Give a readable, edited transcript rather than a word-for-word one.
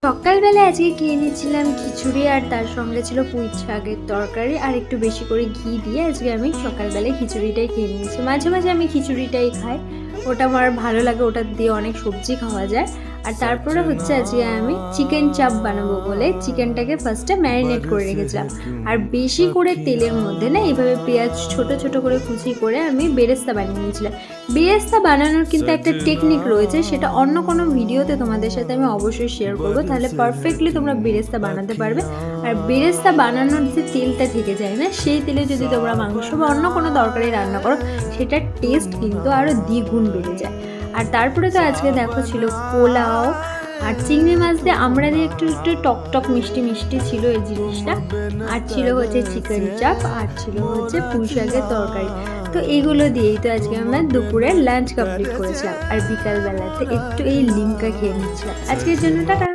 সকালবেলা আজকে খেয়ে নিচ্ছিলাম খিচুড়ি আর তার সঙ্গে ছিল পুঁই শাকের তরকারি আর একটু বেশি করে ঘি দিয়ে আজকে আমি সকালবেলায় খিচুড়িটাই খেয়ে নিয়েছি। মাঝে মাঝে আমি খিচুড়িটাই খাই, ওটা আমার ভালো লাগে, ওটা দিয়ে অনেক সবজি খাওয়া যায়। আর তারপরে হচ্ছে আজকে আমি চিকেন চাপ বানাবো বলে চিকেনটাকে ফার্স্টে ম্যারিনেট করে রেখেছিলাম। আর বেশি করে তেলের মধ্যে না এইভাবে পেঁয়াজ ছোট ছোট করে কুচি করে আমি বেরেস্তা বানিয়ে নিয়েছিলাম। বেরেস্তা বানানোর কিন্তু একটা টেকনিক রয়েছে, সেটা অন্য কোনো ভিডিওতে তোমাদের সাথে আমি অবশ্যই শেয়ার করবো, তাহলে পারফেক্টলি তোমরা বেরেস্তা বানাতে পারবে। আর বেরেস্তা বানানোর যে তেলটা থেকে যায় না, সেই তেলে যদি তোমরা মাংস বা অন্য কোনো তরকারি রান্না করো, সেটার টেস্ট কিন্তু আরও দ্বিগুণ বেড়ে যায়। আর তারপরে তো আজকে দেখো ছিল পোলাও আর চিংড়ি মাছ দিয়ে আমরা দিয়ে একটু একটু টক টক মিষ্টি মিষ্টি ছিল এই জিনিসটা। আর ছিল হচ্ছে চিকেন চাপ আর ছিল হচ্ছে পুঁই শাকের তরকারি। তো এগুলো দিয়েই তো আজকে আমরা দুপুরে লাঞ্চ কমপ্লিট করেছিলাম। আর বিকালবেলাতে একটু এই লিমকা খেয়ে নিচ্ছিলাম। আজকের জন্য টাটা।